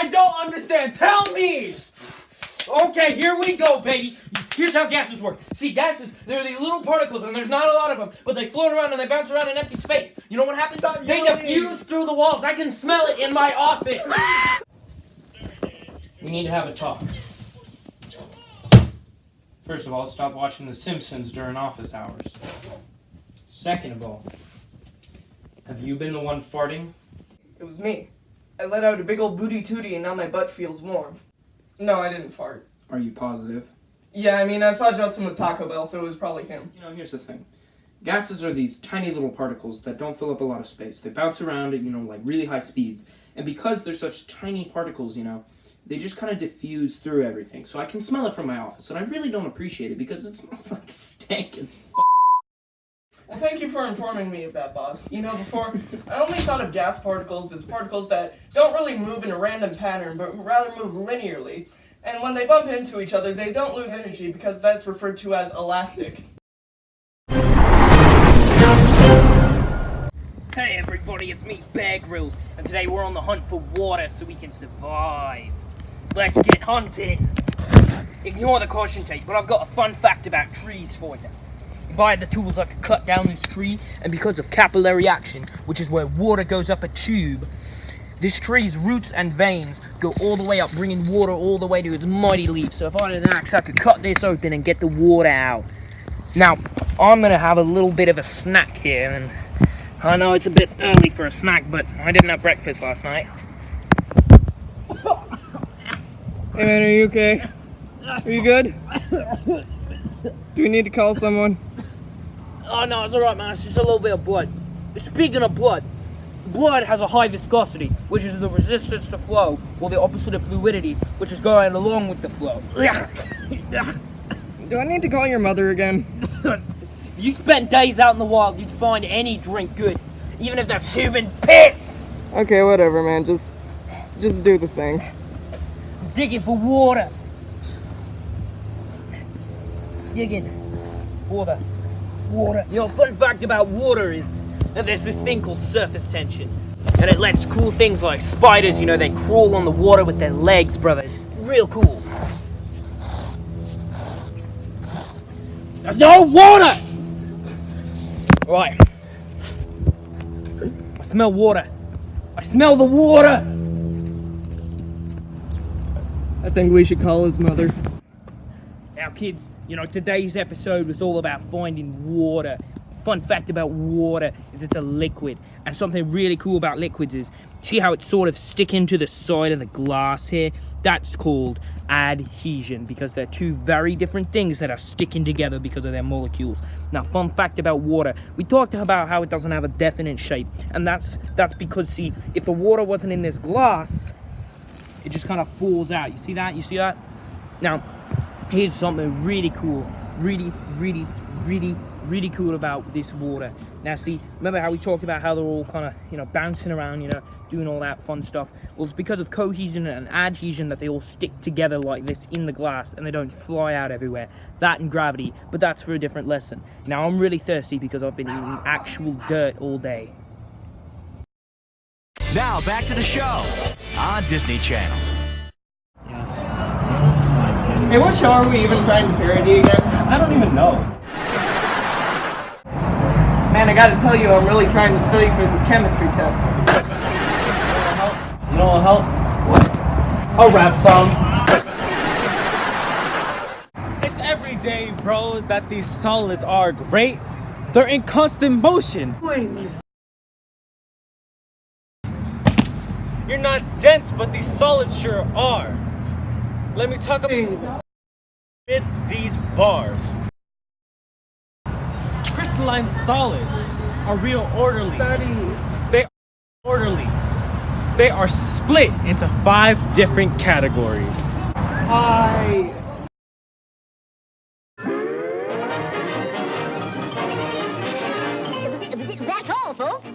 I don't understand. Tell me. Okay, here we go, baby. Here's how gases work. See, gases, they're these little particles, and there's not a lot of them, but they float around and they bounce around in empty space. You know what happens? Stop They yelling. diffuse through the walls. I can smell it in my office. We need to have a talk. First of all, stop watching The Simpsons during office hours. Second of all, have you been the one farting? It was me. I let out a big old booty tootie and now my butt feels warm. No, I didn't fart. Are you positive? Yeah, I mean, I saw Justin with Taco Bell, so it was probably him. You know, here's the thing. Gases are these tiny little particles that don't fill up a lot of space. They bounce around at, like really high speeds. And because they're such tiny particles, they just kind of diffuse through everything. So I can smell it from my office, and I really don't appreciate it because it smells like stank as f***. Well, thank you for informing me of that, boss. Before, I only thought of gas particles as particles that don't really move in a random pattern, but rather move linearly. And when they bump into each other, they don't lose energy because that's referred to as elastic. Hey everybody, it's me, Bear Grylls, and today we're on the hunt for water so we can survive. Let's get hunting. Ignore the caution tape, but I've got a fun fact about trees for you. If I had the tools, I could cut down this tree, and because of capillary action, which is where water goes up a tube, this tree's roots and veins go all the way up, bringing water all the way to its mighty leaves. So if I had an axe, I could cut this open and get the water out. Now, I'm going to have a little bit of a snack here, and I know it's a bit early for a snack, but I didn't have breakfast last night. Hey man, are you okay? Are you good? Do we need to call someone? Oh no, it's alright man, it's just a little bit of blood. Speaking of blood, blood has a high viscosity, which is the resistance to flow, or the opposite of fluidity, which is going along with the flow. Do I need to call your mother again? If you spent days out in the wild, you'd find any drink good, even if that's human piss! Okay, whatever man, just do the thing. I'm digging for water. Digging. Water. Fun fact about water is that there's this thing called surface tension. And it lets cool things like spiders, they crawl on the water with their legs, brother. It's real cool. There's no water! Right. I smell water. I smell the water! I think we should call his mother. Now kids, today's episode was all about finding water. Fun fact about water is it's a liquid. And something really cool about liquids is, see how it's sort of sticking to the side of the glass here? That's called adhesion, because they're two very different things that are sticking together because of their molecules. Now, fun fact about water, we talked about how it doesn't have a definite shape, and that's because, see, if the water wasn't in this glass, it just kind of falls out. You see that? Now, here's something really cool, really cool about this water. Now see, remember how we talked about how they're all kind of, bouncing around, doing all that fun stuff? Well, it's because of cohesion and adhesion that they all stick together like this in the glass and they don't fly out everywhere. That and gravity, but that's for a different lesson. Now, I'm really thirsty because I've been eating actual dirt all day. Now, back to the show on Disney Channel. Hey, what show are we even trying to parody again? I don't even know. Man, I gotta tell you, I'm really trying to study for this chemistry test. You know what'll help? What? A rap song. It's every day, bro, that these solids are great. They're in constant motion. You're not dense, but these solids sure are. Let me talk about these bars. Crystalline solids are real orderly. They are orderly. They are split into 5 different categories. That's all, folks.